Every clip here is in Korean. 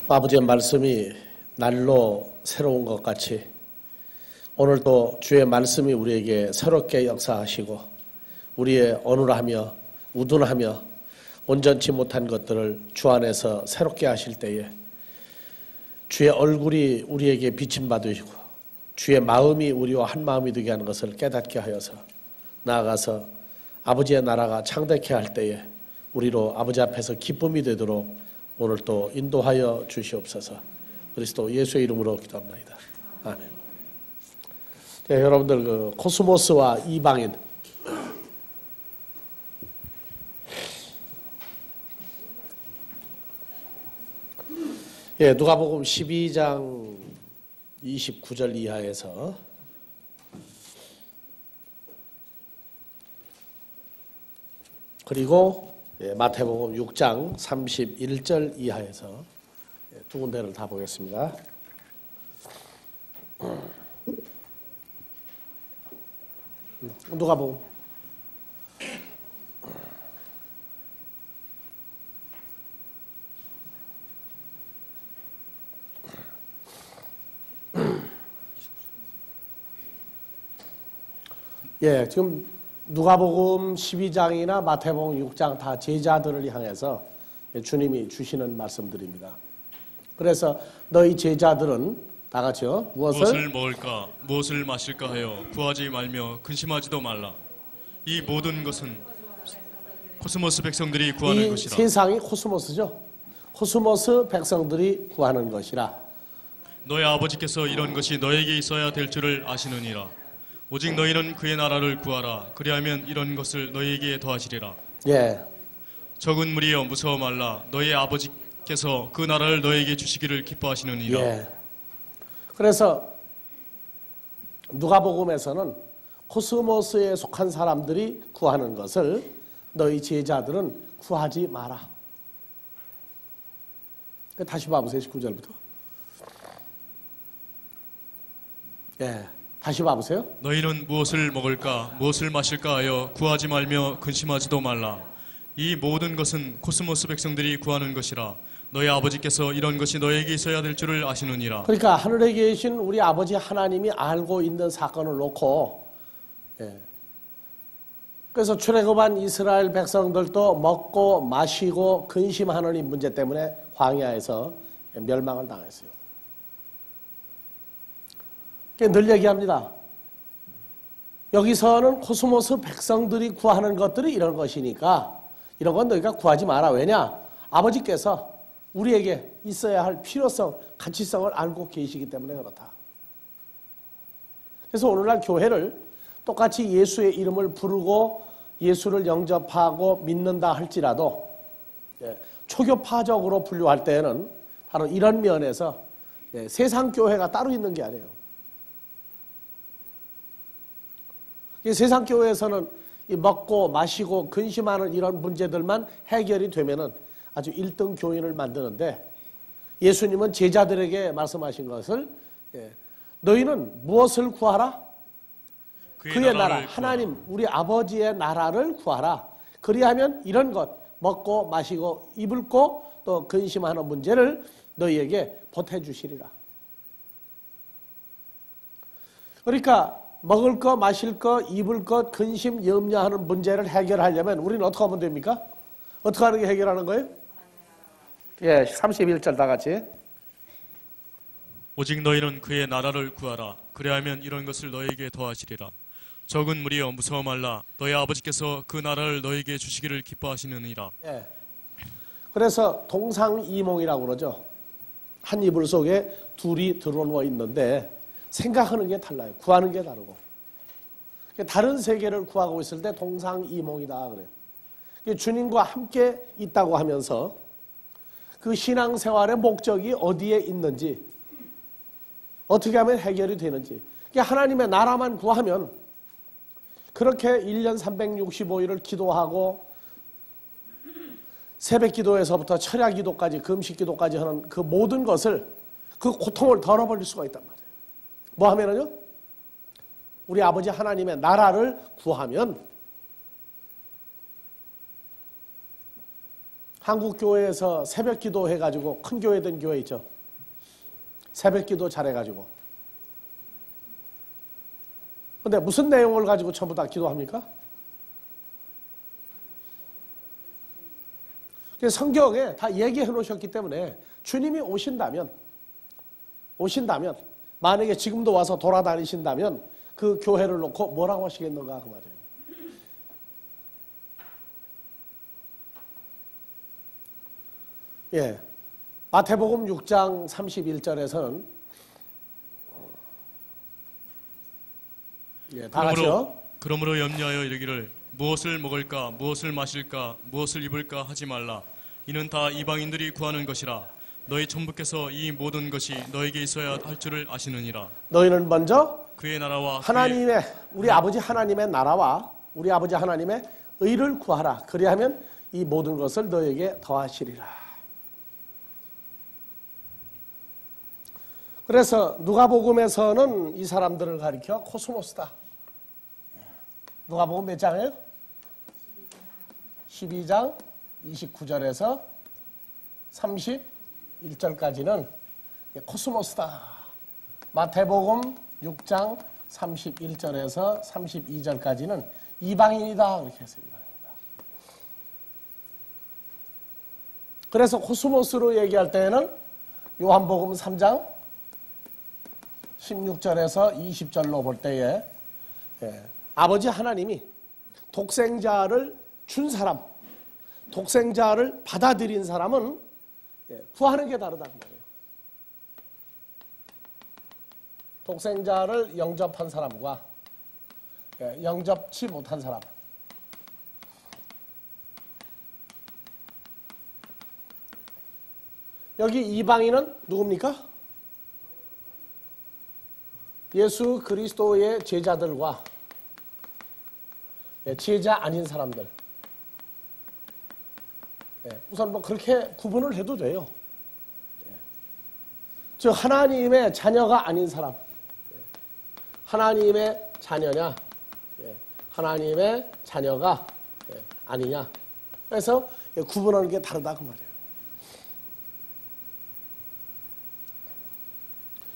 아버지의 말씀이 날로 새로운 것 같이 오늘도 주의 말씀이 우리에게 새롭게 역사하시고 우리의 어눌하며 우둔하며 온전치 못한 것들을 주 안에서 새롭게 하실 때에 주의 얼굴이 우리에게 비침 받으시고 주의 마음이 우리와 한 마음이 되게 하는 것을 깨닫게 하여서 나아가서 아버지의 나라가 창대케 할 때에 우리로 아버지 앞에서 기쁨이 되도록 오늘 또 인도하여 주시옵소서. 그리스도 예수의 이름으로 기도합니다. 아멘. 네, 여러분들 그 코스모스와 이방인 누가복음 12장 29절 이하에서 그리고 마태복음 6장 31절 이하에서 두 군데를 다 보겠습니다. 누가복음 지금 누가복음 12장이나 마태복음 6장 다 제자들을 향해서 주님이 주시는 말씀들입니다. 그래서 너희 제자들은 다 같이요. 무엇을 먹을까 무엇을 마실까 하여 구하지 말며 근심하지도 말라. 이 모든 것은 코스모스 백성들이 구하는 것이라. 세상이 코스모스죠. 코스모스 백성들이 구하는 것이라. 너희 아버지께서 이런 것이 너에게 있어야 될 줄을 아시느니라. 오직 너희는 그의 나라를 구하라. 그리하면 이런 것을 너희에게 더하시리라. 적은 무리여 무서워 말라. 너희 아버지께서 그 나라를 너희에게 주시기를 기뻐하시느니라. 그래서 누가복음에서는 코스모스에 속한 사람들이 구하는 것을 너희 제자들은 구하지 마라. 다시 봐보세요. 19절부터. 다시 봐보세요. 너희는 무엇을 먹을까 무엇을 마실까 하여 구하지 말며 근심하지도 말라. 이 모든 것은 코스모스 백성들이 구하는 것이라. 너희 아버지께서 이런 것이 너에게 있어야 될 줄을 아시느니라. 그러니까 하늘에 계신 우리 아버지 하나님이 알고 있는 사건을 놓고 그래서 출애굽한 이스라엘 백성들도 먹고 마시고 근심하는 이 문제 때문에 광야에서 멸망을 당했어요. 늘 얘기합니다. 여기서는 코스모스 백성들이 구하는 것들이 이런 것이니까 이런 건 너희가 구하지 마라. 왜냐? 아버지께서 우리에게 있어야 할 필요성, 가치성을 알고 계시기 때문에 그렇다. 그래서 오늘날 교회를 똑같이 예수의 이름을 부르고 예수를 영접하고 믿는다 할지라도 초교파적으로 분류할 때에는 바로 이런 면에서 세상 교회가 따로 있는 게 아니에요. 세상 교회에서는 먹고 마시고 근심하는 이런 문제들만 해결이 되면은 아주 1등 교인을 만드는데 예수님은 제자들에게 말씀하신 것을 너희는 무엇을 구하라? 그의 나라, 하나님 우리 아버지의 나라를 구하라. 그리하면 이런 것 먹고 마시고 입을고 또 근심하는 문제를 너희에게 보태주시리라. 그러니까 먹을 것, 마실 것, 입을 것, 근심, 염려하는 문제를 해결하려면 우리는 어떻게 하면 됩니까? 어떻게 하는 게 해결하는 거예요? 31절 다 같이. 오직 너희는 그의 나라를 구하라. 그리하면 이런 것을 너희에게 더하시리라. 적은 무리여 무서워 말라. 너희 아버지께서 그 나라를 너희에게 주시기를 기뻐하시느니라. 그래서 동상이몽이라고 그러죠. 한 이불 속에 둘이 들어누워 있는데 생각하는 게 달라요. 구하는 게 다르고. 다른 세계를 구하고 있을 때 동상이몽이다 그래요. 주님과 함께 있다고 하면서 그 신앙생활의 목적이 어디에 있는지 어떻게 하면 해결이 되는지 하나님의 나라만 구하면 그렇게 1년 365일을 기도하고 새벽기도에서부터 철야기도까지 금식기도까지 하는 그 모든 것을 그 고통을 덜어버릴 수가 있단 말이에요. 뭐 하면은요? 우리 아버지 하나님의 나라를 구하면 한국 교회에서 새벽 기도 해가지고 큰 교회 된 교회 있죠. 새벽 기도 잘해가지고. 근데 무슨 내용을 가지고 전부 다 기도합니까? 성경에 다 얘기해 놓으셨기 때문에 주님이 오신다면 만약에 지금도 와서 돌아다니신다면 그 교회를 놓고 뭐라고 하시겠는가 그 말이에요. 예, 마태복음 6장 31절에서는 다 같이요. 그러므로 염려하여 이르기를 무엇을 먹을까 무엇을 마실까 무엇을 입을까 하지 말라. 이는 다 이방인들이 구하는 것이라. 너희 천부께서 이 모든 것이 너에게 있어야 할 줄을 아시느니라. 너희는 먼저 그의 나라와 하나님의 우리 아버지 하나님의 나라와 우리 아버지 하나님의 의를 구하라. 그리하면 이 모든 것을 너에게 더하시리라. 그래서 누가복음에서는 이 사람들을 가리켜 코스모스다. 누가복음 몇 장이에요? 12장 29절에서 31절까지는 코스모스다. 마태복음 6장 31절에서 32절까지는 이방인이다. 이렇게 해서 이방인이다. 그래서 코스모스로 얘기할 때는 요한복음 3장 16절에서 20절로 볼 때에 아버지 하나님이 독생자를 준 사람, 독생자를 받아들인 사람은 구하는 게 다르다는 말이에요. 독생자를 영접한 사람과 영접치 못한 사람. 여기 이방인은 누굽니까? 예수 그리스도의 제자들과 제자 아닌 사람들. 우선 뭐 그렇게 구분을 해도 돼요. 즉 하나님의 자녀가 아닌 사람. 하나님의 자녀냐, 하나님의 자녀가 아니냐. 그래서 구분하는 게 다르다 그 말이에요.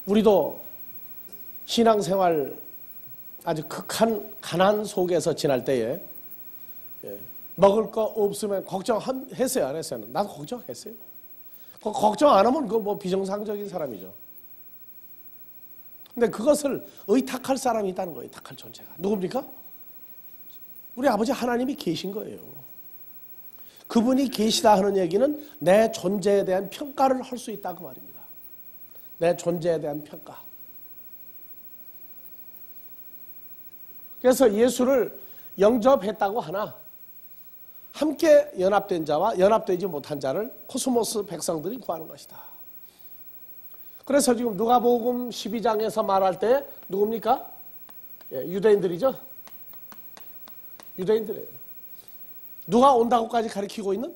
우리도 신앙생활 아주 극한 가난 속에서 지날 때에 먹을 거 없으면 걱정했어요, 안 했어요? 나도 걱정했어요. 걱정 안 하면 그거 뭐 비정상적인 사람이죠. 근데 그것을 의탁할 사람이 있다는 거예요. 의탁할 존재가. 누굽니까? 우리 아버지 하나님이 계신 거예요. 그분이 계시다 하는 얘기는 내 존재에 대한 평가를 할 수 있다 그 말입니다. 내 존재에 대한 평가. 그래서 예수를 영접했다고 하나 함께 연합된 자와 연합되지 못한 자를 코스모스 백성들이 구하는 것이다. 그래서 지금 누가복음 12장에서 말할 때 누굽니까? 유대인들이죠. 유대인들이에요. 누가 온다고까지 가리키고 있는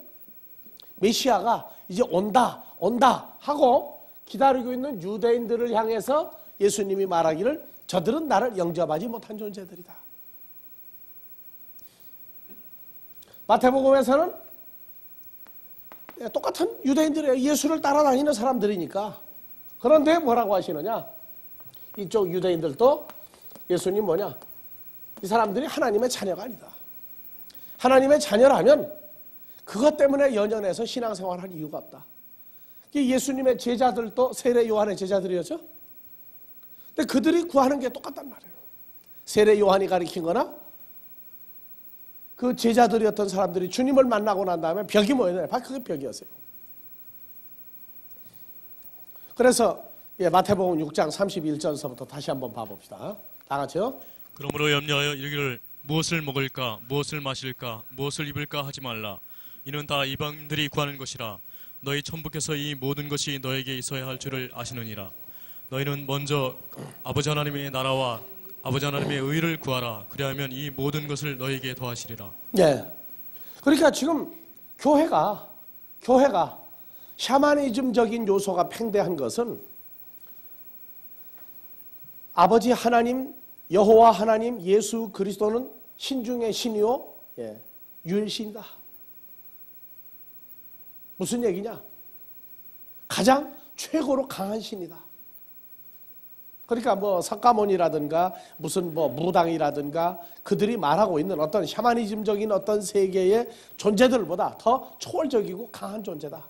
메시아가 이제 온다 하고 기다리고 있는 유대인들을 향해서 예수님이 말하기를 저들은 나를 영접하지 못한 존재들이다. 마태복음에서는 똑같은 유대인들이에요. 예수를 따라다니는 사람들이니까. 그런데 뭐라고 하시느냐? 이쪽 유대인들도 예수님 뭐냐? 이 사람들이 하나님의 자녀가 아니다. 하나님의 자녀라면 그것 때문에 연연해서 신앙생활할 이유가 없다. 예수님의 제자들도 세례 요한의 제자들이었죠? 근데 그들이 구하는 게 똑같단 말이에요. 세례 요한이 가리킨 거나 그 제자들이었던 사람들이 주님을 만나고 난 다음에 벽이 뭐였나요? 바로 그게 벽이었어요. 그래서 마태복음 6장 31절서부터 다시 한번 봐봅시다. 다 같이요. 그러므로 염려하여 이르기를 무엇을 먹을까 무엇을 마실까 무엇을 입을까 하지 말라. 이는 다 이방인들이 구하는 것이라. 너희 천부께서 이 모든 것이 너에게 있어야 할 줄을 아시느니라. 너희는 먼저 아버지 하나님의 나라와 아버지 하나님의 의를 구하라. 그리하면 이 모든 것을 너에게 더하시리라. 네. 그러니까 지금 교회가 샤머니즘적인 요소가 팽배한 것은 아버지 하나님, 여호와 하나님, 예수 그리스도는 신 중의 신이요 유일신이다. 무슨 얘기냐? 가장 최고로 강한 신이다. 그러니까 뭐 석가모니라든가 무슨 뭐 무당이라든가 그들이 말하고 있는 어떤 샤머니즘적인 어떤 세계의 존재들보다 더 초월적이고 강한 존재다.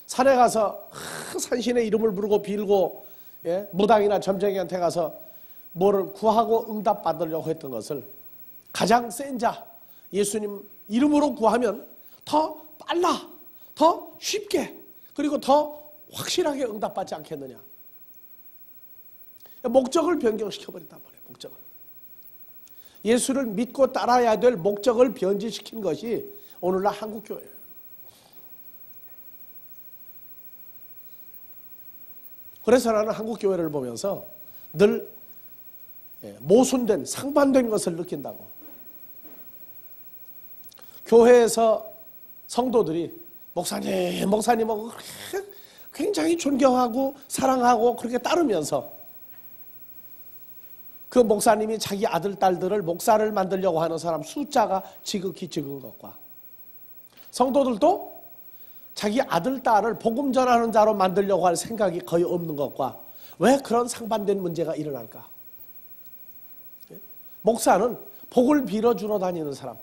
산에 가서 산신의 이름을 부르고 빌고, 예? 무당이나 점쟁이한테 가서 뭐를 구하고 응답받으려고 했던 것을 가장 센 자 예수님 이름으로 구하면 더 빨라, 더 쉽게, 그리고 더 확실하게 응답받지 않겠느냐. 목적을 변경시켜버린단 말이에요. 목적을. 예수를 믿고 따라야 될 목적을 변질시킨 것이 오늘날 한국교회예요. 그래서 나는 한국교회를 보면서 늘 모순된, 상반된 것을 느낀다고. 교회에서 성도들이 목사님하고 굉장히 존경하고 사랑하고 그렇게 따르면서 그 목사님이 자기 아들, 딸들을 목사를 만들려고 하는 사람 숫자가 지극히 적은 것과, 성도들도 자기 아들, 딸을 복음 전하는 자로 만들려고 할 생각이 거의 없는 것과 왜 그런 상반된 문제가 일어날까? 목사는 복을 빌어주러 다니는 사람,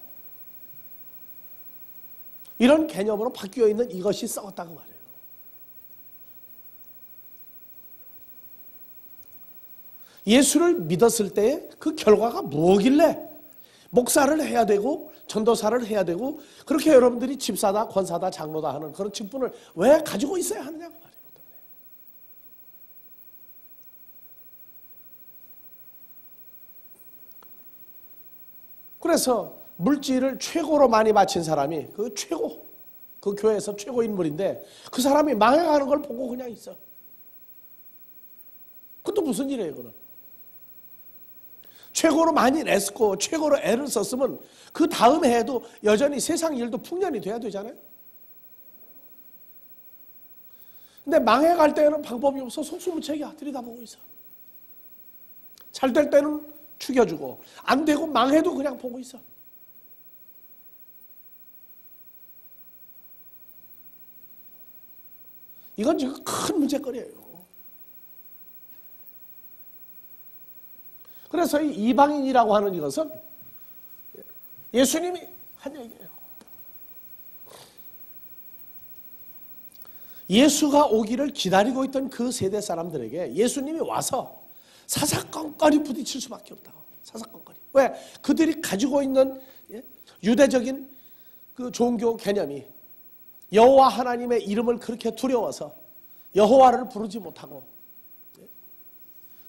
이런 개념으로 바뀌어 있는 이것이 썩었다고 말해요. 예수를 믿었을 때 그 결과가 뭐길래 목사를 해야 되고 전도사를 해야 되고 그렇게 여러분들이 집사다, 권사다, 장로다 하는 그런 직분을 왜 가지고 있어야 하느냐고 말이에요. 그래서 물질을 최고로 많이 바친 사람이 그 최고, 그 교회에서 최고 인물인데 그 사람이 망해가는 걸 보고 그냥 있어. 그것도 무슨 일이에요, 그건. 최고로 많이 냈고 최고로 애를 썼으면 그 다음 해에도 여전히 세상 일도 풍년이 돼야 되잖아요. 근데 망해갈 때는 방법이 없어 속수무책이야. 들여다보고 있어. 잘 될 때는 죽여주고 안 되고 망해도 그냥 보고 있어. 이건 지금 큰 문제거리예요. 그래서 이 이방인이라고 하는 이것은 예수님이 한 얘기예요. 예수가 오기를 기다리고 있던 그 세대 사람들에게 예수님이 와서 사사건건이 부딪힐 수밖에 없다고. 사사건건이. 왜? 그들이 가지고 있는 유대적인 그 종교 개념이 여호와 하나님의 이름을 그렇게 두려워서 여호와를 부르지 못하고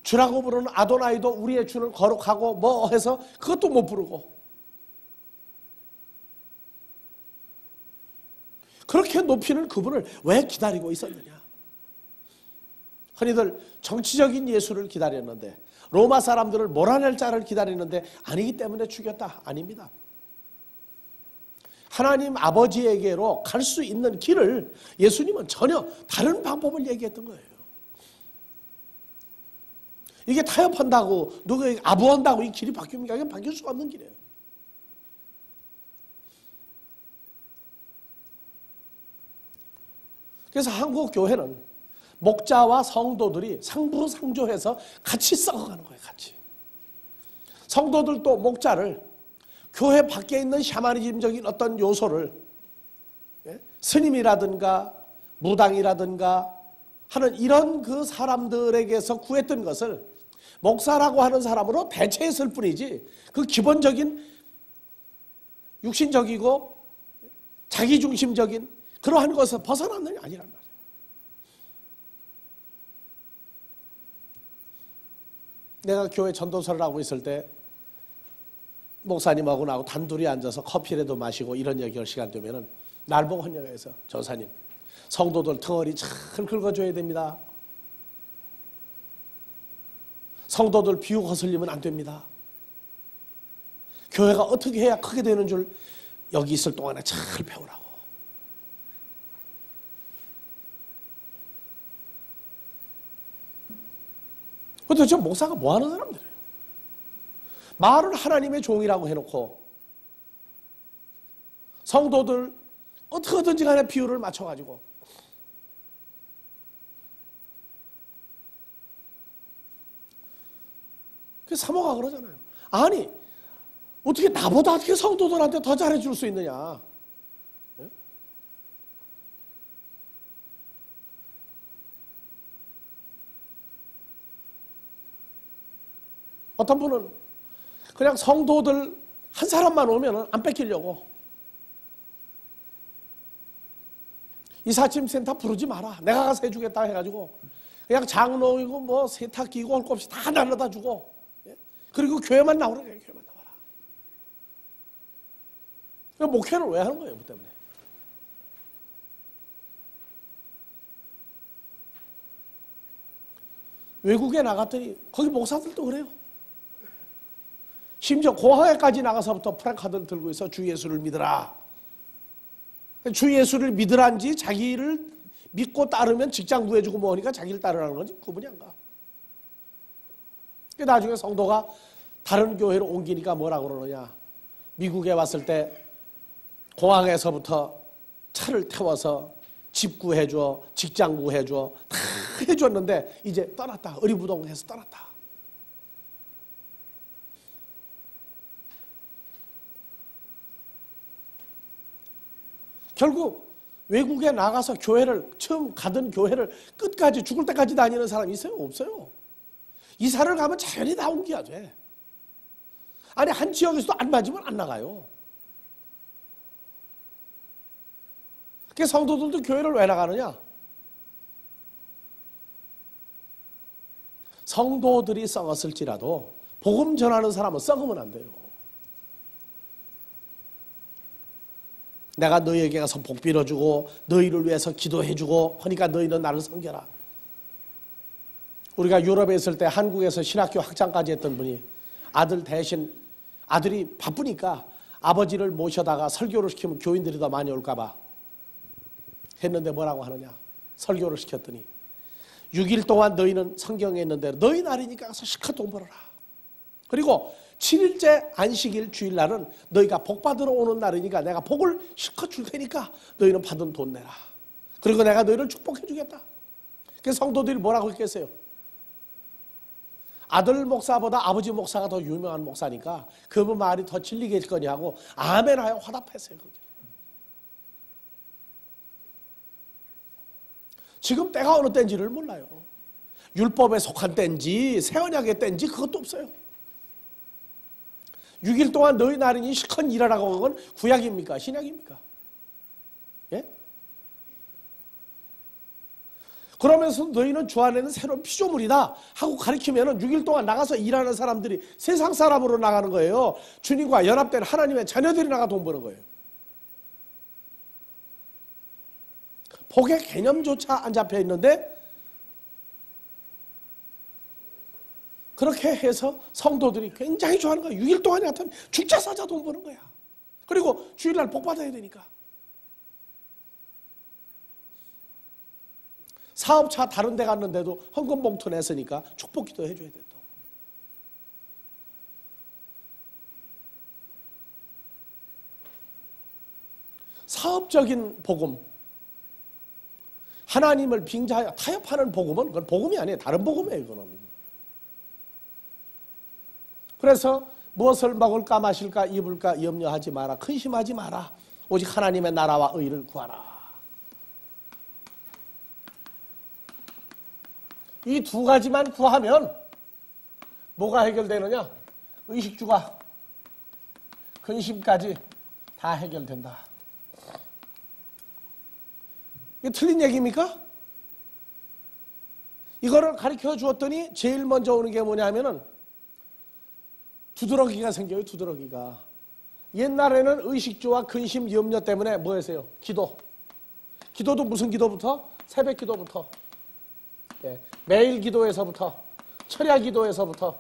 주라고 부르는 아도나이도 우리의 주는 거룩하고 뭐 해서 그것도 못 부르고 그렇게 높이는 그분을 왜 기다리고 있었느냐. 흔히들 정치적인 예수를 기다렸는데 로마 사람들을 몰아낼 자를 기다리는데 아니기 때문에 죽였다. 아닙니다. 하나님 아버지에게로 갈 수 있는 길을 예수님은 전혀 다른 방법을 얘기했던 거예요. 이게 타협한다고 누가 아부한다고 이 길이 바뀝니까? 이게 바뀔 수가 없는 길이에요. 그래서 한국 교회는 목자와 성도들이 상부상조해서 같이 썩어가는 거예요. 같이. 성도들도 목자를 교회 밖에 있는 샤머니즘적인 어떤 요소를 스님이라든가 무당이라든가 하는 이런 그 사람들에게서 구했던 것을 목사라고 하는 사람으로 대체했을 뿐이지 그 기본적인 육신적이고 자기중심적인 그러한 것에서 벗어났느냐 아니란 말이에요. 내가 교회 전도사를 하고 있을 때 목사님하고 나하고 단둘이 앉아서 커피라도 마시고 이런 얘기할 시간 되면은 날 보고 헌정해서 전사님 성도들 덩어리 잘 긁어줘야 됩니다. 성도들 비유 거슬리면 안 됩니다. 교회가 어떻게 해야 크게 되는 줄 여기 있을 동안에 잘 배우라고. 도대체 목사가 뭐 하는 사람들이에요? 말을 하나님의 종이라고 해놓고 성도들 어떻게든지 간에 비율을 맞춰가지고 그 사모가 그러잖아요. 아니 어떻게 나보다 어떻게 성도들한테 더 잘해줄 수 있느냐. 예? 어떤 분은 그냥 성도들 한 사람만 오면 안 뺏기려고 이삿짐센터 부르지 마라. 내가 가서 해주겠다 해가지고 그냥 장로이고 뭐 세탁기고 할 것 없이 다 날라다 주고 그리고 교회만 나오라 그래요. 교회만 나와라. 목회를 왜 하는 거예요? 뭐 때문에? 외국에 나갔더니 거기 목사들도 그래요. 심지어 고항에까지 나가서부터 프랭카드를 들고 있어 주 예수를 믿으라. 주 예수를 믿으란지 자기를 믿고 따르면 직장 구해주고 뭐하니까 자기를 따르라는 건지 구분이 안 가. 나중에 성도가 다른 교회로 옮기니까 뭐라고 그러느냐. 미국에 왔을 때 공항에서부터 차를 태워서 집 구해줘, 직장 구해줘 다 해줬는데 이제 떠났다. 어리부동해서 떠났다. 결국 외국에 나가서 교회를 처음 가던 교회를 끝까지 죽을 때까지 다니는 사람이 있어요? 없어요. 이사를 가면 자연히 다 옮겨야 돼. 아니 한 지역에서도 안 맞으면 안 나가요. 그래서 성도들도 교회를 왜 나가느냐? 성도들이 썩었을지라도 복음 전하는 사람은 썩으면 안 돼요. 내가 너희에게 가서 복 빌어주고 너희를 위해서 기도해주고 하니까 너희는 나를 섬겨라. 우리가 유럽에 있을 때 한국에서 신학교 학장까지 했던 분이 아들 대신 아들이 바쁘니까 아버지를 모셔다가 설교를 시키면 교인들이 더 많이 올까 봐 했는데 뭐라고 하느냐. 설교를 시켰더니 6일 동안 너희는 성경에 있는 대로 너희 날이니까 가서 실컷 돈 벌어라. 그리고 7일째 안식일 주일날은 너희가 복 받으러 오는 날이니까 내가 복을 실컷 줄 테니까 너희는 받은 돈 내라. 그리고 내가 너희를 축복해 주겠다. 그래서 성도들이 뭐라고 했겠어요? 아들 목사보다 아버지 목사가 더 유명한 목사니까 그분 말이 더 진리겠거니 하고 아멘 하여 화답했어요. 그게. 지금 때가 어느 때인지를 몰라요. 율법에 속한 때인지 새 언약의 때인지 그것도 없어요. 6일 동안 너희 날이니 실컷 일하라고 한 건 구약입니까? 신약입니까? 예? 그러면서 너희는 주 안에는 새로운 피조물이다 하고 가르치면 6일 동안 나가서 일하는 사람들이 세상 사람으로 나가는 거예요. 주님과 연합된 하나님의 자녀들이 나가 돈 버는 거예요. 복의 개념조차 안 잡혀 있는데 그렇게 해서 성도들이 굉장히 좋아하는 거야. 6일 동안 같은 죽자 사자 돈 버는 거야. 그리고 주일날 복 받아야 되니까. 사업차 다른 데 갔는데도 헌금 봉투 냈으니까 축복 기도 해줘야 돼 또. 사업적인 복음, 하나님을 빙자하여 타협하는 복음은 그건 복음이 아니에요. 다른 복음이에요. 이거는. 그래서 무엇을 먹을까 마실까 입을까 염려하지 마라. 근심하지 마라. 오직 하나님의 나라와 의를 구하라. 이 두 가지만 구하면 뭐가 해결되느냐? 의식주가 근심까지 다 해결된다. 이게 틀린 얘기입니까? 이거를 가르쳐 주었더니 제일 먼저 오는 게 뭐냐면은 두드러기가 생겨요. 두드러기가. 옛날에는 의식주와 근심, 염려 때문에 뭐 했어요? 기도. 기도도 무슨 기도부터? 새벽 기도부터. 예, 매일 기도에서부터, 철야 기도에서부터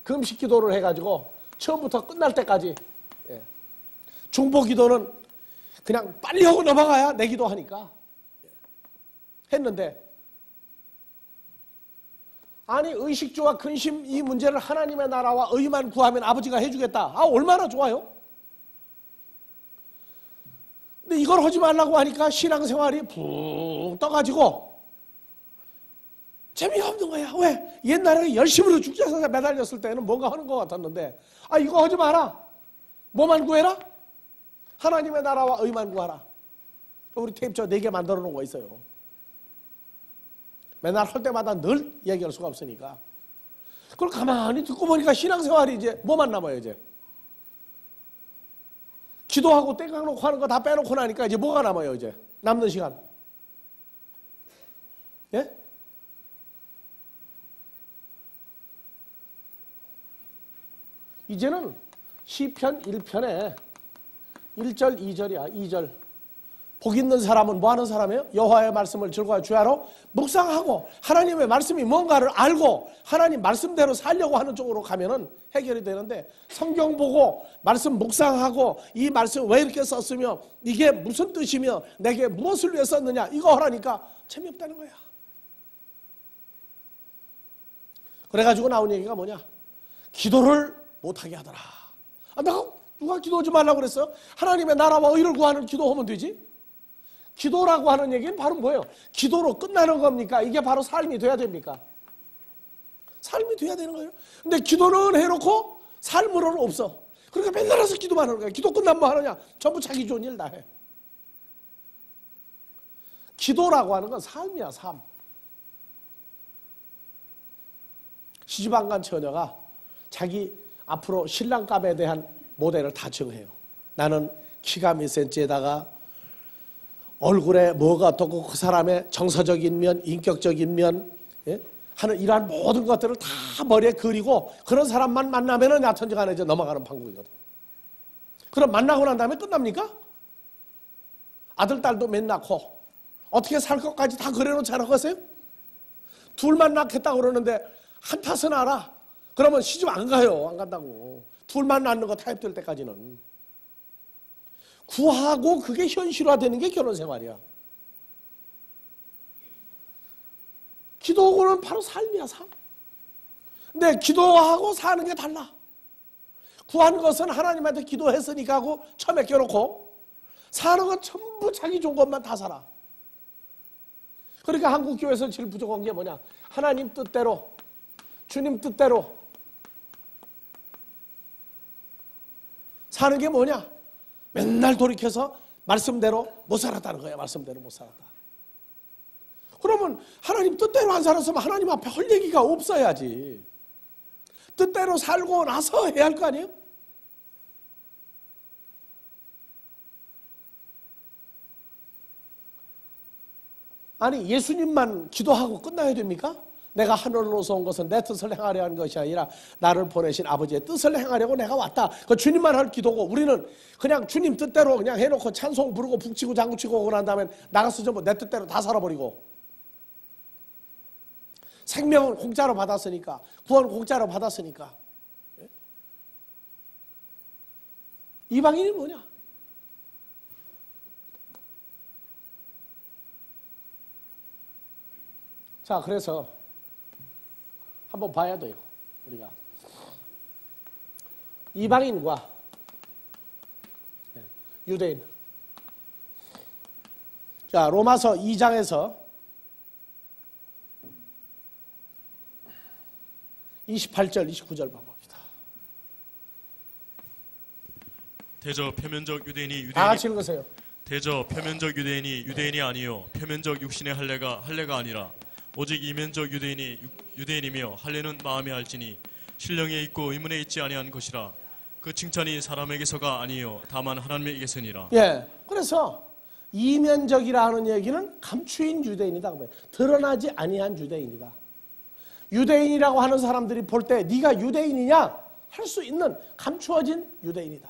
금식 기도를 해가지고 처음부터 끝날 때까지. 예. 중보 기도는 그냥 빨리 하고 넘어가야 내 기도하니까. 예. 했는데 아니 의식주와 근심 이 문제를 하나님의 나라와 의만 구하면 아버지가 해주겠다. 아 얼마나 좋아요. 근데 이걸 하지 말라고 하니까 신앙생활이 붕 떠가지고 재미가 없는 거야. 왜? 옛날에 열심으로 죽자서 매달렸을 때는 뭔가 하는 것 같았는데, 이거 하지 마라. 뭐만 구해라? 하나님의 나라와 의만 구하라. 우리 테이프 4개 만들어 놓은 거 있어요. 맨날 할 때마다 늘 얘기할 수가 없으니까. 그걸 가만히 듣고 보니까 신앙생활이 이제 뭐만 남아요, 이제. 기도하고 땡깡 놓고 하는 거 다 빼놓고 나니까 이제 뭐가 남아요, 이제. 남는 시간. 예? 이제는 시편 1편에 1절, 2절이야, 2절. 복 있는 사람은 뭐 하는 사람이에요? 여호와의 말씀을 즐거워 주야로 묵상하고 하나님의 말씀이 뭔가를 알고 하나님 말씀대로 살려고 하는 쪽으로 가면은 해결이 되는데, 성경 보고 말씀 묵상하고 이 말씀 왜 이렇게 썼으며 이게 무슨 뜻이며 내게 무엇을 위해 썼느냐 이거 하라니까 재미없다는 거야. 그래가지고 나온 얘기가 뭐냐? 기도를 못하게 하더라. 내가 누가 기도하지 말라고 그랬어? 하나님의 나라와 의를 구하는 기도하면 되지. 기도라고 하는 얘기는 바로 뭐예요? 기도로 끝나는 겁니까? 이게 바로 삶이 돼야 됩니까? 삶이 돼야 되는 거예요. 근데 기도는 해놓고 삶으로는 없어. 그러니까 맨날 와서 기도만 하는 거야. 기도 끝나면 뭐 하느냐? 전부 자기 좋은 일 다 해. 기도라고 하는 건 삶이야, 삶. 시집 안 간 처녀가 자기 앞으로 신랑감에 대한 모델을 다 정해요. 나는 키가 몇 센치에다가 얼굴에 뭐가 어떻고 그 사람의 정서적인 면, 인격적인 면, 예? 하는 이러한 모든 것들을 다 머리에 그리고 그런 사람만 만나면은 야천지간에 이제 넘어가는 판국이거든. 그럼 만나고 난 다음에 끝납니까? 아들, 딸도 몇 낳고 어떻게 살 것까지 다 그려놓지 않았겠어요? 둘만 낳겠다고 그러는데 한 탓은 알아. 그러면 시집 안 가요. 안 간다고. 둘만 낳는 거 타협될 때까지는. 구하고 그게 현실화되는 게 결혼 생활이야. 기도하고는 바로 삶이야, 삶. 근데 기도하고 사는 게 달라. 구하는 것은 하나님한테 기도했으니까 하고 처음에 껴놓고, 사는 건 전부 자기 좋은 것만 다 살아. 그러니까 한국 교회에서 제일 부족한 게 뭐냐? 하나님 뜻대로, 주님 뜻대로 사는 게 뭐냐? 맨날 돌이켜서 말씀대로 못 살았다는 거야. 말씀대로 못 살았다. 그러면 하나님 뜻대로 안 살았으면 하나님 앞에 할 얘기가 없어야지. 뜻대로 살고 나서 해야 할 거 아니에요? 아니, 예수님만 기도하고 끝나야 됩니까? 내가 하늘로서 온 것은 내 뜻을 행하려 하는 것이 아니라 나를 보내신 아버지의 뜻을 행하려고 내가 왔다. 그 주님만 할 기도고, 우리는 그냥 주님 뜻대로 그냥 해놓고 찬송 부르고 북치고 장구치고 오고 난 다음에 나가서 전부 내 뜻대로 다 살아버리고, 생명은 공짜로 받았으니까, 구원 공짜로 받았으니까. 이방인이 뭐냐? 자, 그래서 한번 봐야 돼요, 우리가. 이방인과 유대인. 자, 로마서 2장에서 28절, 29절 봐봅니다. 대저 표면적 유대인이 다 같이 읽으세요. 대저 표면적 유대인이 유대인이 아니요 표면적 육신의 할례가 아니라 오직 이면적 유대인이며 할례는 마음에 할지니 신령에 있고 의문에 있지 아니한 것이라. 그 칭찬이 사람에게서가 아니요 다만 하나님에게서니라. 예, 그래서 이면적이라 하는 얘기는 감추인 유대인이다. 드러나지 아니한 유대인이다. 유대인이라고 하는 사람들이 볼 때 네가 유대인이냐 할 수 있는 감추어진 유대인이다.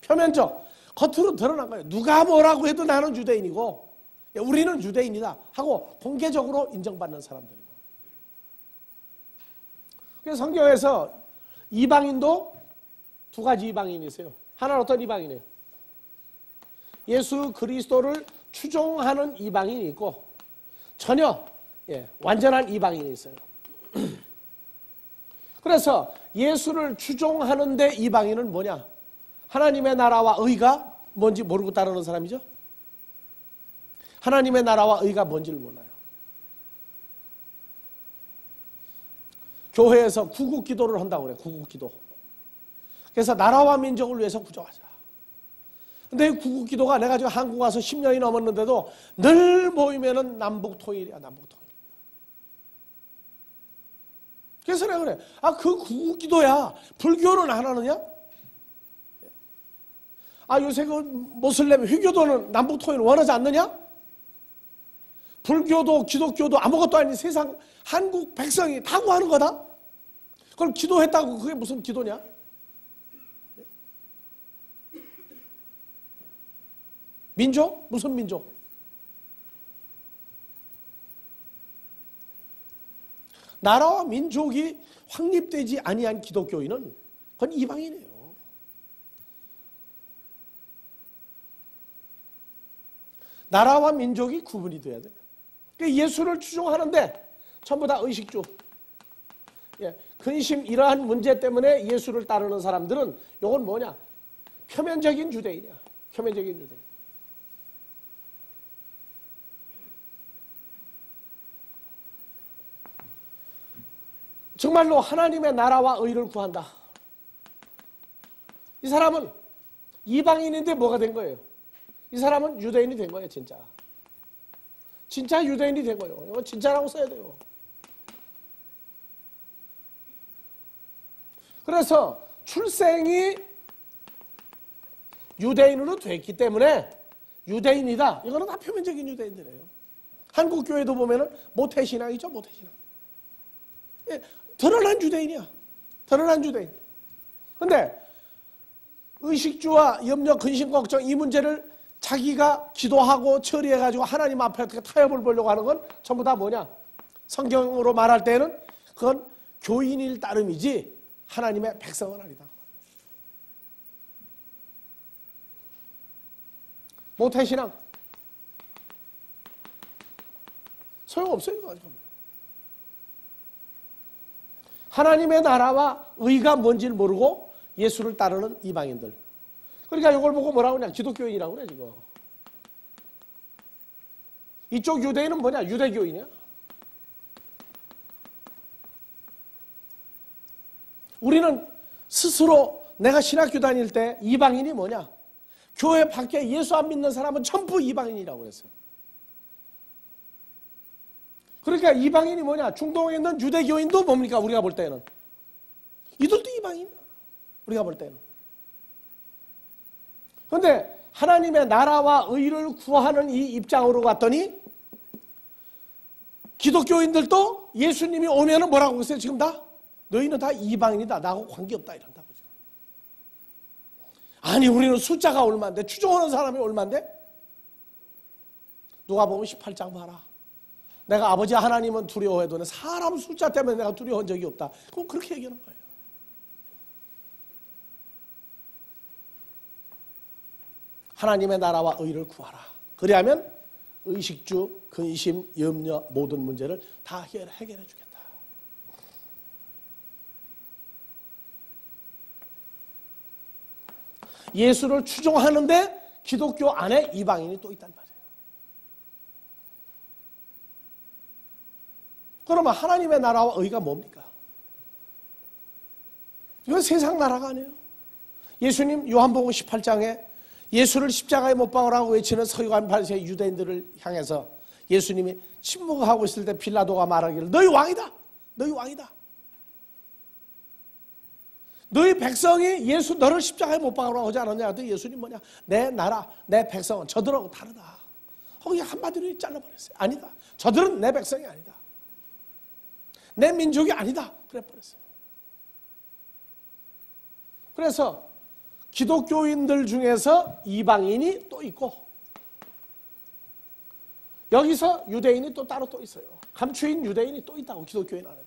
표면적, 겉으로 드러난 거예요. 누가 뭐라고 해도 나는 유대인이고 우리는 유대인이다 하고 공개적으로 인정받는 사람들이고. 그래서 성경에서 이방인도 두 가지 이방인이 있어요. 하나는 어떤 이방인이에요? 예수 그리스도를 추종하는 이방인이 있고, 전혀 완전한 이방인이 있어요. 그래서 예수를 추종하는데 이방인은 뭐냐? 하나님의 나라와 의가 뭔지 모르고 따르는 사람이죠. 하나님의 나라와 의가 뭔지를 몰라요. 교회에서 구국기도를 한다고 그래요. 구국기도. 그래서 나라와 민족을 위해서 구조하자. 근데 구국기도가 내가 지금 한국 와서 10년이 넘었는데도 늘 모이면은 남북통일이야. 남북통일. 그래서 내가 그래. 그 구국기도야. 불교는 안 하느냐? 요새 그 모슬렘 휘교도는 남북통일 원하지 않느냐? 불교도 기독교도 아무것도 아닌 세상 한국 백성이 다 구하는 거다? 그걸 기도했다고 그게 무슨 기도냐? 민족? 무슨 민족? 나라와 민족이 확립되지 아니한 기독교인은 그건 이방인이에요. 나라와 민족이 구분이 돼야 돼요. 예수를 추종하는데 전부 다 의식주. 근심 이러한 문제 때문에 예수를 따르는 사람들은 이건 뭐냐? 표면적인 유대인이야. 표면적인 유대인. 정말로 하나님의 나라와 의를 구한다. 이 사람은 이방인인데 뭐가 된 거예요? 이 사람은 유대인이 된 거예요. 진짜. 진짜 유대인이 된 거예요. 이건 진짜라고 써야 돼요. 그래서 출생이 유대인으로 됐기 때문에 유대인이다. 이거는 다 표면적인 유대인들이에요. 한국 교회도 보면은 모태신앙이죠. 모태신앙. 드러난 유대인이야. 드러난 유대인. 근데 의식주와 염려, 근심, 걱정 이 문제를 자기가 기도하고 처리해가지고 하나님 앞에 어떻게 타협을 보려고 하는 건 전부 다 뭐냐? 성경으로 말할 때는 그건 교인일 따름이지 하나님의 백성은 아니다. 모태신앙 소용없어요. 이거. 하나님의 나라와 의가 뭔지를 모르고 예수를 따르는 이방인들. 그러니까 이걸 보고 뭐라고 그냥 기독교인이라고 그래 지금. 이쪽 유대인은 뭐냐? 유대교인이야. 우리는 스스로 내가 신학교 다닐 때 이방인이 뭐냐? 교회 밖에 예수 안 믿는 사람은 전부 이방인이라고 그랬어요. 그러니까 이방인이 뭐냐? 중동에 있는 유대교인도 뭡니까? 우리가 볼 때는. 이들도 이방인이야. 우리가 볼 때는. 그런데 하나님의 나라와 의를 구하는 이 입장으로 갔더니 기독교인들도 예수님이 오면은 뭐라고 했어요? 지금 다? 너희는 다 이방인이다. 나하고 관계없다. 이런다고 지금. 아니 우리는 숫자가 얼마인데 추종하는 사람이 얼마인데? 누가복음 18장 봐라. 내가 아버지 하나님은 두려워해도 사람 숫자 때문에 내가 두려워한 적이 없다. 그럼 그렇게 얘기하는 거예요. 하나님의 나라와 의를 구하라. 그리하면 의식주, 근심, 염려 모든 문제를 다 해결해 주겠다. 예수를 추종하는데 기독교 안에 이방인이 또 있단 말이에요. 그러면 하나님의 나라와 의가 뭡니까? 이건 세상 나라가 아니에요. 예수님 요한복음 18장에 예수를 십자가에 못 박으라고 외치는 서기관 바리새인 유대인들을 향해서 예수님이 침묵하고 있을 때 빌라도가 말하기를 너희 왕이다. 너희 왕이다. 너희 백성이 예수 너를 십자가에 못 박으라고 하지 않았냐? 그랬더니 예수님 뭐냐? 내 나라, 내 백성은 저들하고 다르다. 거기 한마디로 잘라버렸어요. 아니다. 저들은 내 백성이 아니다. 내 민족이 아니다. 그래 버렸어요. 그래서 기독교인들 중에서 이방인이 또 있고 여기서 유대인이 또 따로 또 있어요. 감추인 유대인이 또 있다고 기독교인 안에도.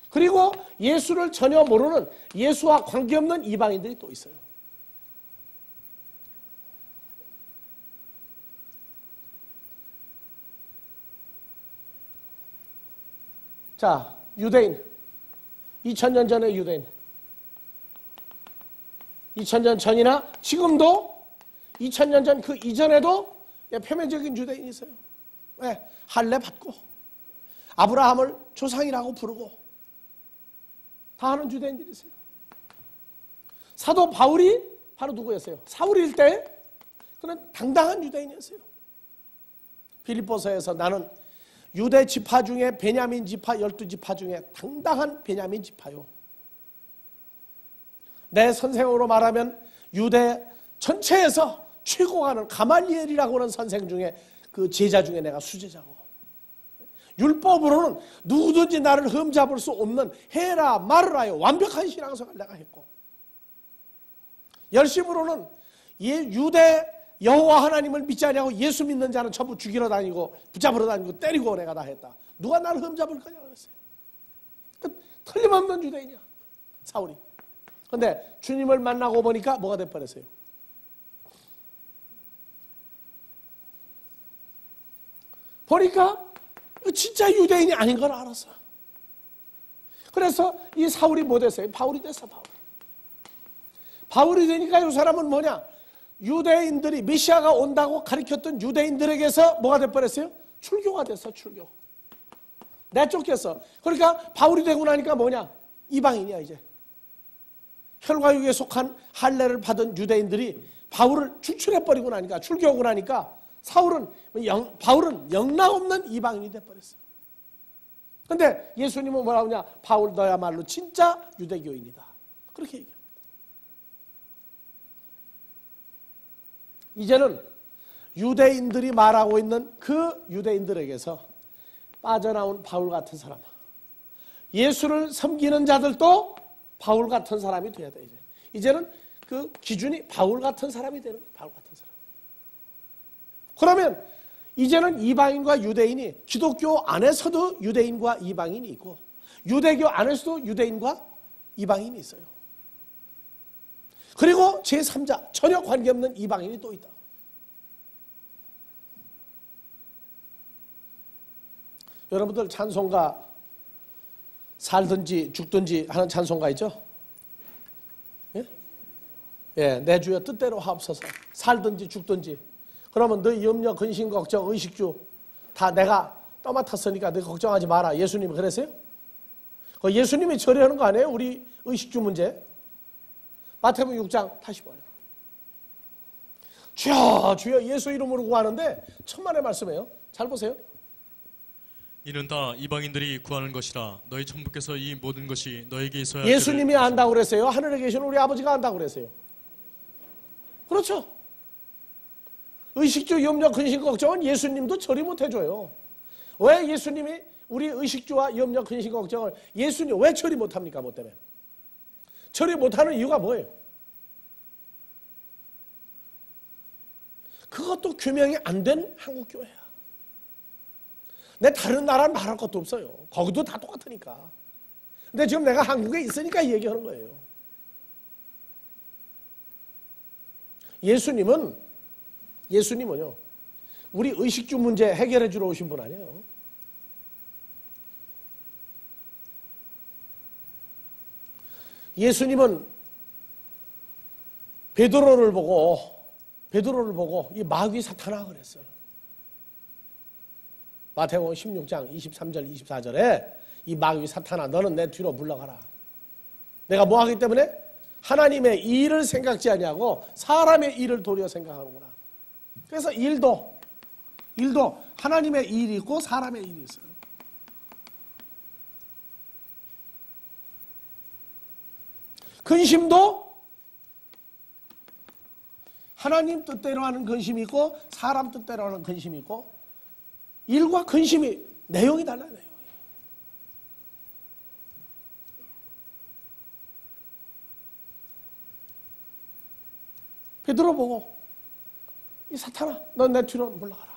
그리고 예수를 전혀 모르는 예수와 관계없는 이방인들이 또 있어요. 자, 유대인. 2000년 전의 유대인. 2000년 전이나 지금도 2000년 전 그 이전에도 표면적인 유대인이 있어요. 왜? 할례 받고 아브라함을 조상이라고 부르고 다 하는 유대인들이 있어요. 사도 바울이 바로 누구였어요? 사울일 때 그는 당당한 유대인이었어요. 빌립보서에서 나는 유대 지파 중에 베냐민 지파 12지파 중에 당당한 베냐민 지파요. 내 선생으로 말하면 유대 전체에서 최고하는 가말리엘이라고 하는 선생 중에 그 제자 중에 내가 수제자고, 율법으로는 누구든지 나를 흠잡을 수 없는 해라 말라요 완벽한 신앙생활을 내가 했고, 열심으로는 유대 여호와 하나님을 믿지 않냐고 예수 믿는 자는 전부 죽이러 다니고 붙잡으러 다니고 때리고 내가 다 했다. 누가 나를 흠잡을 거냐 그랬어요. 틀림없는 유대인이야 사울이. 그런데 주님을 만나고 보니까 뭐가 될 뻔했어요? 보니까 진짜 유대인이 아닌 걸 알았어. 그래서 이 사울이 뭐 됐어요? 바울이 됐어. 바울이 되니까 이 사람은 뭐냐? 유대인들이 메시아가 온다고 가르쳤던 유대인들에게서 뭐가 될 뻔했어요? 출교가 됐어. 출교. 내쫓겼어. 그러니까 바울이 되고 나니까 뭐냐? 이방인이야 이제. 혈과육에 속한 할례를 받은 유대인들이 바울을 추출해버리고 나니까, 출교하고 나니까 바울은 영락없는 이방인이 돼버렸어. 근데 예수님은 뭐라고 하냐? 바울 너야말로 진짜 유대교인이다. 그렇게 얘기합니다. 이제는 유대인들이 말하고 있는 그 유대인들에게서 빠져나온 바울 같은 사람, 예수를 섬기는 자들도 바울 같은 사람이 돼야 돼. 이제는 그 기준이 바울 같은 사람이 되는 거예요. 바울 같은 사람. 그러면 이제는 이방인과 유대인이, 기독교 안에서도 유대인과 이방인이 있고 유대교 안에서도 유대인과 이방인이 있어요. 그리고 제3자, 전혀 관계없는 이방인이 또 있다. 여러분들 찬송가 살든지 죽든지 하는 찬송가 있죠? 예? 예, 내 주여 뜻대로 하옵소서. 살든지 죽든지. 그러면 너희 염려, 근심, 걱정, 의식주 다 내가 떠맡았으니까 너 걱정하지 마라. 예수님이 그랬어요? 예수님이 처리하는 거 아니에요? 우리 의식주 문제. 마태복음 6장 다시 봐요. 주여 주여 예수 이름으로 구하는데 천만의 말씀이에요. 잘 보세요. 이는 다 이방인들이 구하는 것이라 너희 천부께서 이 모든 것이 너에게 있어야 예수님이 안다고 그랬어요? 하늘에 계신 우리 아버지가 안다고 그랬어요? 그렇죠. 의식주, 염려, 근심, 걱정은 예수님도 처리 못 해줘요. 왜 예수님이 우리 의식주와 염려, 근심, 걱정을 예수님 왜 처리 못합니까? 뭐 때문에? 처리 못하는 이유가 뭐예요? 그것도 규명이 안 된 한국교회야. 내 다른 나라는 말할 것도 없어요. 거기도 다 똑같으니까. 근데 지금 내가 한국에 있으니까 이 얘기하는 거예요. 예수님은요, 우리 의식주 문제 해결해 주러 오신 분 아니에요. 예수님은 베드로를 보고 이 마귀 사탄아 그랬어요. 마태복음 16장 23절 24절에 이 마귀 사탄아 너는 내 뒤로 물러가라. 내가 뭐 하기 때문에? 하나님의 일을 생각지 아니하고 사람의 일을 도리어 생각하는구나. 그래서 일도 하나님의 일이 있고 사람의 일이 있어요. 근심도 하나님 뜻대로 하는 근심이 있고 사람 뜻대로 하는 근심이 있고, 일과 근심이 내용이 달라요. 내용이. 베드로 보고 이 사탄아 넌 내 뒤로 물러가라.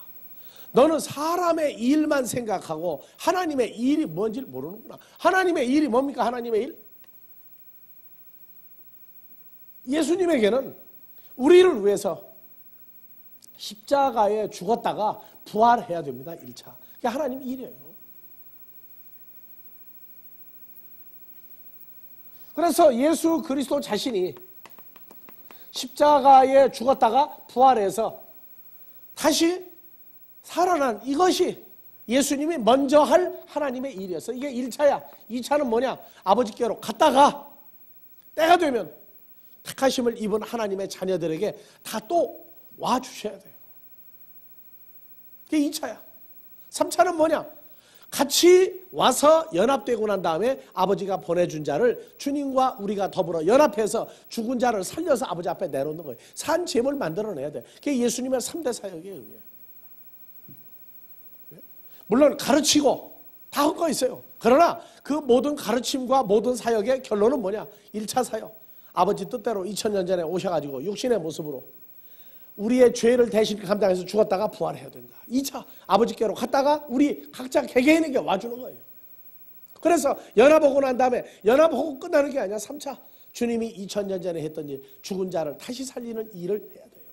너는 사람의 일만 생각하고 하나님의 일이 뭔지를 모르는구나. 하나님의 일이 뭡니까? 하나님의 일? 예수님에게는 우리를 위해서 십자가에 죽었다가 부활해야 됩니다. 1차. 그게 하나님 일이에요. 그래서 예수 그리스도 자신이 십자가에 죽었다가 부활해서 다시 살아난 이것이 예수님이 먼저 할 하나님의 일이었어. 이게 1차야. 2차는 뭐냐? 아버지께로 갔다가 때가 되면 택하심을 입은 하나님의 자녀들에게 다 또 와주셔야 돼요. 그게 2차야. 3차는 뭐냐? 같이 와서 연합되고 난 다음에 아버지가 보내준 자를 주님과 우리가 더불어 연합해서 죽은 자를 살려서 아버지 앞에 내놓는 거예요. 산 제물 만들어내야 돼. 그게 예수님의 3대 사역이에요. 물론 가르치고 다 한 거 있어요. 그러나 그 모든 가르침과 모든 사역의 결론은 뭐냐? 1차 사역. 아버지 뜻대로 2000년 전에 오셔가지고 육신의 모습으로 우리의 죄를 대신 감당해서 죽었다가 부활해야 된다. 2차 아버지께로 갔다가 우리 각자 개개인에게 와주는 거예요. 그래서 연합하고 난 다음에 연합하고 끝나는 게 아니라 3차 주님이 2000년 전에 했던 일, 죽은 자를 다시 살리는 일을 해야 돼요.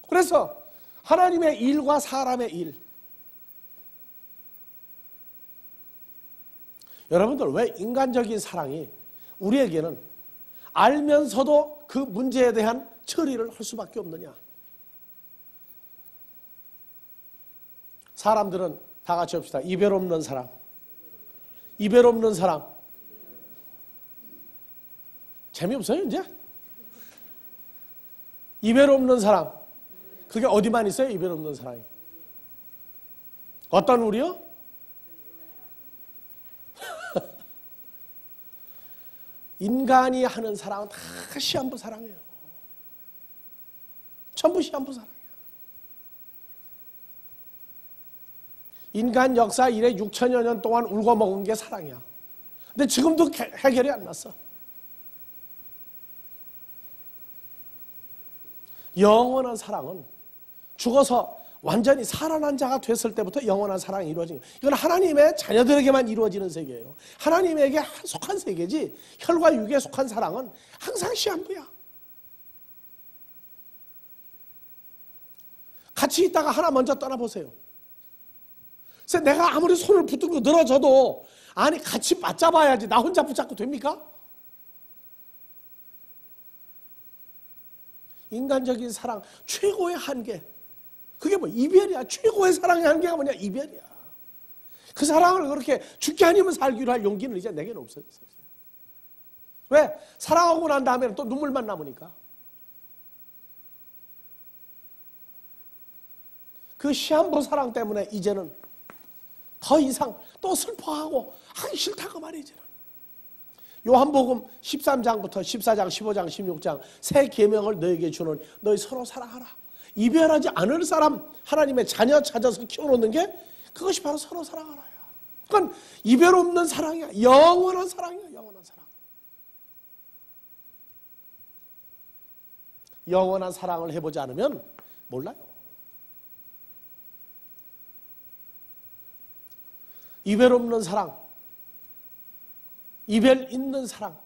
그래서 하나님의 일과 사람의 일, 여러분들 왜 인간적인 사랑이 우리에게는 알면서도 그 문제에 대한 처리를 할 수밖에 없느냐? 사람들은 다 같이 합시다. 이별 없는 사랑. 이별 없는 사랑. 재미없어요 이제? 이별 없는 사랑. 그게 어디만 있어요? 이별 없는 사랑이. 어떤 우리요? 인간이 하는 사랑은 다 시한부 사랑이에요. 전부 시한부 사랑이야. 인간 역사 이래 6000여 년 동안 울고 먹은 게 사랑이야. 근데 지금도 해결이 안 났어. 영원한 사랑은 죽어서 완전히 살아난 자가 됐을 때부터 영원한 사랑이 이루어진 거예요. 이건 하나님의 자녀들에게만 이루어지는 세계예요. 하나님에게 속한 세계지 혈과 육에 속한 사랑은 항상 시한부야. 같이 있다가 하나 먼저 떠나보세요. 그래서 내가 아무리 손을 붙들고 늘어져도 아니 같이 맞잡아야지 나 혼자 붙잡고 됩니까? 인간적인 사랑 최고의 한계, 그게 뭐 이별이야. 최고의 사랑의 한계가 뭐냐? 이별이야. 그 사랑을 그렇게 죽게 아니면 살기로 할 용기는 이제 내게는 없어졌어요. 왜? 사랑하고 난 다음에는 또 눈물만 남으니까. 그 시한부 사랑 때문에 이제는 더 이상 또 슬퍼하고 하기 싫다고 말이지. 요한복음 13장부터 14장, 15장, 16장 새 계명을 너에게 주는 너희 서로 사랑하라. 이별하지 않을 사람 하나님의 자녀 찾아서 키워놓는 게 그것이 바로 서로 사랑하라야. 그건 이별 없는 사랑이야. 영원한 사랑이야. 영원한 사랑. 영원한 사랑을 해보지 않으면 몰라요. 이별 없는 사랑, 이별 있는 사랑.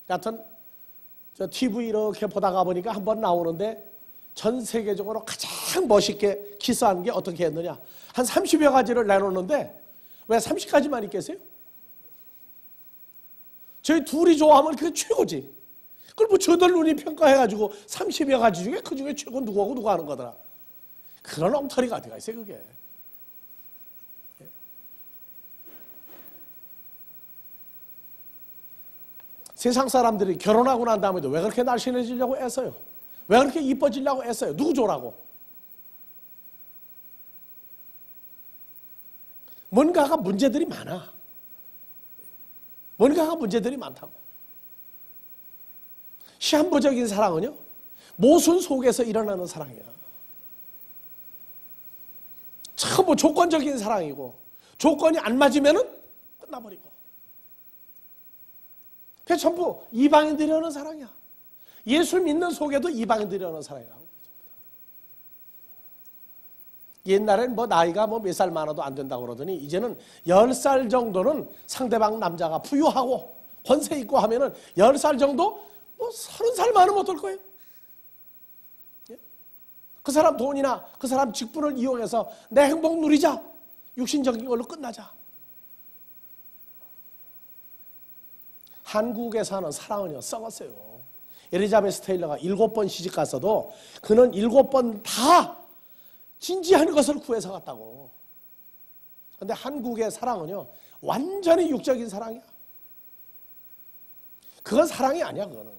여하튼 저 TV 이렇게 보다가 보니까 한번 나오는데 전 세계적으로 가장 멋있게 키스하는 게 어떻게 했느냐. 한 30여 가지를 내놓는데 왜 30가지만 있겠어요? 저희 둘이 좋아하면 그게 최고지. 그걸 뭐 저들 눈이 평가해가지고 30여 가지 중에 그 중에 최고 누구하고 누가 하는 거더라. 그런 엉터리가 어디가 있어요 그게. 세상 사람들이 결혼하고 난 다음에도 왜 그렇게 날씬해지려고 애써요? 왜 그렇게 이뻐지려고 애써요? 누구 좋으라고? 뭔가가 문제들이 많아. 뭔가가 문제들이 많다고. 시한부적인 사랑은요, 모순 속에서 일어나는 사랑이야. 참 뭐 조건적인 사랑이고, 조건이 안 맞으면은 끝나버리고. 그게 전부 이방인들이 하는 사랑이야. 예수 믿는 속에도 이방인들이 하는 사랑이라고. 옛날엔 뭐 나이가 뭐 몇 살 많아도 안 된다고 그러더니 이제는 10살 정도는 상대방 남자가 부유하고 권세 있고 하면은 10살 정도 뭐 30살 많으면 어떨 거예요? 그 사람 돈이나 그 사람 직분을 이용해서 내 행복 누리자. 육신적인 걸로 끝나자. 한국에 사는 사랑은요 썩었어요. 엘리자베스 테일러가 7번 시집 갔어도 그는 7번 다 진지한 것을 구해서 갔다고. 그런데 한국의 사랑은요 완전히 육적인 사랑이야. 그건 사랑이 아니야. 그거는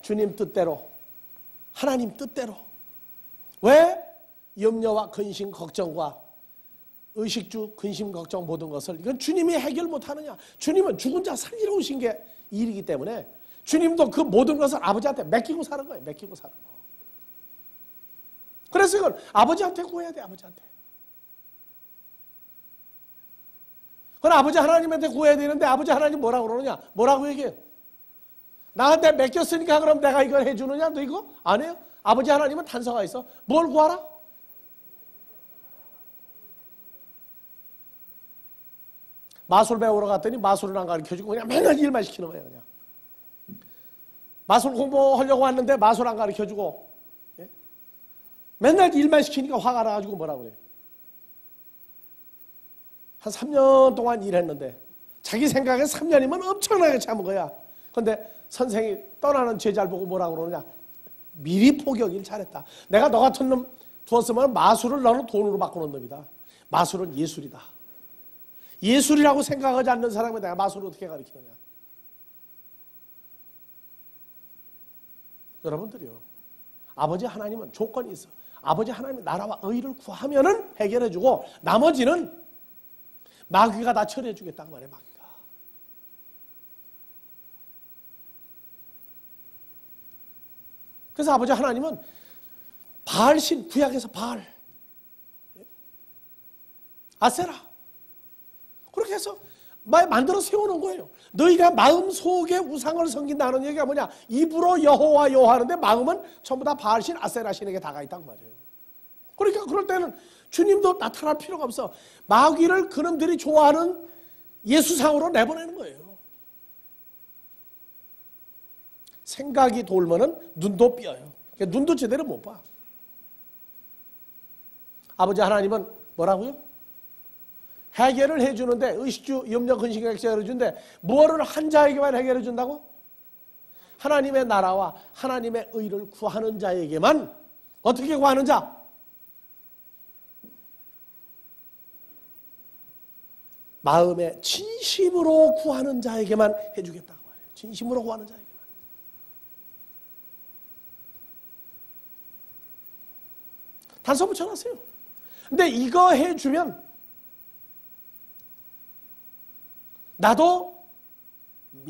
주님 뜻대로, 하나님 뜻대로. 왜 염려와 근심 걱정과 의식주 근심 걱정 모든 것을 이건 주님이 해결 못하느냐. 주님은 죽은 자 살리러 오신 게 일이기 때문에 주님도 그 모든 것을 아버지한테 맡기고 사는 거예요. 맡기고 사는 거. 그래서 이건 아버지한테 구해야 돼. 아버지한테. 그건 아버지 하나님한테 구해야 되는데 아버지 하나님 뭐라고 그러느냐. 뭐라고 얘기해요. 나한테 맡겼으니까 그럼 내가 이걸 해주느냐. 너 이거 안 해요. 아버지 하나님은 단서가 있어. 뭘 구하라? 마술 배우러 갔더니 마술은 안 가르쳐주고 그냥 맨날 일만 시키는 거예요. 그냥 마술 공부하려고 왔는데 마술 안 가르쳐주고, 예? 맨날 일만 시키니까 화가 나가지고 뭐라 그래요. 한 3년 동안 일했는데 자기 생각에 3년이면 엄청나게 참은 거야. 그런데 선생이 떠나는 제자를 보고 뭐라 그러느냐. 미리 포기하길 잘했다. 내가 너 같은 놈 두었으면 마술을 너는 돈으로 바꾸는 놈이다. 마술은 예술이다. 예술이라고 생각하지 않는 사람에 내가 마술을 어떻게 가르치느냐. 여러분들이요, 아버지 하나님은 조건이 있어. 아버지 하나님의 나라와 의를 구하면은 해결해주고 나머지는 마귀가 다 처리해주겠다는 말이에요. 마귀가. 그래서 아버지 하나님은 바알신, 구약에서 바알, 아세라 그렇게 해서 만들어 세워놓은 거예요. 너희가 마음속에 우상을 섬긴다는 얘기가 뭐냐. 입으로 여호와 여호하는데 마음은 전부 다 바알신 아세라신에게 다가 있단 말이에요. 그러니까 그럴 때는 주님도 나타날 필요가 없어. 마귀를 그놈들이 좋아하는 예수상으로 내보내는 거예요. 생각이 돌면은 눈도 삐어요. 그러니까 눈도 제대로 못 봐. 아버지 하나님은 뭐라고요? 해결을 해주는데, 의식주, 염려, 근심, 해결해 주는데 뭐를 한 자에게만 해결해 준다고? 하나님의 나라와 하나님의 의를 구하는 자에게만. 어떻게 구하는 자? 마음에 진심으로 구하는 자에게만 해주겠다고 말해요. 진심으로 구하는 자에게만. 단서 붙여놨어요. 근데 이거 해주면 나도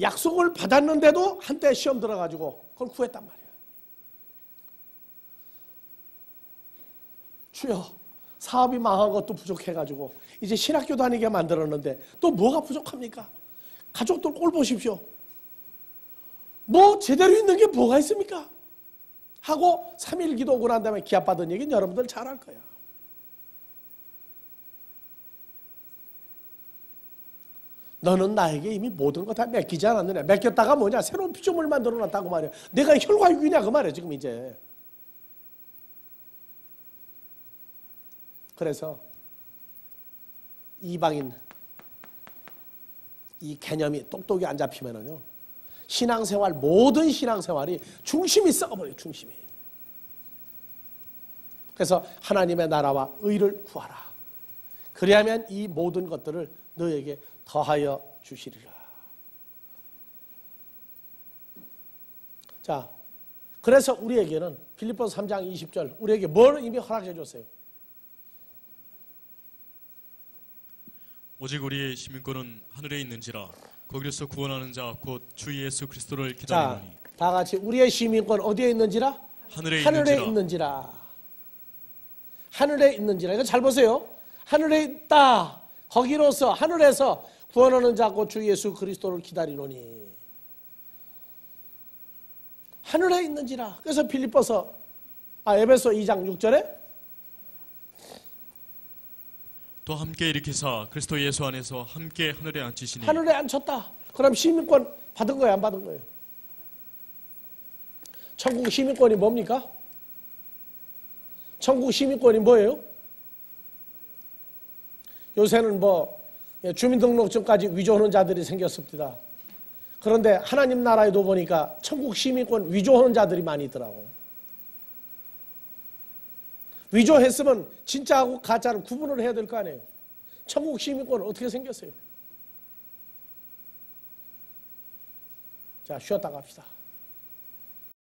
약속을 받았는데도 한때 시험 들어가지고 그걸 구했단 말이야. 주여, 사업이 망한 것도 부족해가지고 이제 신학교 다니게 만들었는데 또 뭐가 부족합니까? 가족들 꼴 보십시오. 뭐 제대로 있는 게 뭐가 있습니까? 하고 3일 기도하고 난 다음에 기합받은 얘기는 여러분들 잘 알 거야. 너는 나에게 이미 모든 거 다 맡기지 않았느냐. 맡겼다가 뭐냐. 새로운 피조물 만들어 놨다고 말이야. 내가 혈과육이냐 그 말이야 지금 이제. 그래서 이방인 이 개념이 똑똑히 안 잡히면은요, 신앙생활, 모든 신앙생활이 중심이 썩어버려요. 중심이. 그래서 하나님의 나라와 의를 구하라. 그리하면 이 모든 것들을 너에게 더하여 주시리라. 자, 그래서 우리에게는 빌립보서 3장 20절 우리에게 뭘 이미 허락해 줬어요? 오직 우리의 시민권은 하늘에 있는지라 거기서 구원하는 자 곧 주 예수 그리스도를 기다리노니. 자, 다 같이 우리의 시민권 어디에 있는지라? 하늘에 있는지라. 하늘에 있는지라. 이거 잘 보세요. 하늘에 있다. 거기로서 하늘에서 구원하는 자 곧 주 예수 그리스도를 기다리노니. 하늘에 있는지라. 그래서 에베소 2장 6절에 또 함께 일으키사 그리스도 예수 안에서 함께 하늘에 앉히시니. 하늘에 앉혔다. 그럼 시민권 받은 거예요, 안 받은 거예요? 천국 시민권이 뭡니까? 천국 시민권이 뭐예요? 요새는 뭐 주민등록증까지 위조하는 자들이 생겼습니다. 그런데 하나님 나라에도 보니까 천국 시민권 위조하는 자들이 많이 있더라고. 위조했으면 진짜하고 가짜를 구분을 해야 될 거 아니에요. 천국 시민권 어떻게 생겼어요? 자, 쉬었다 갑시다.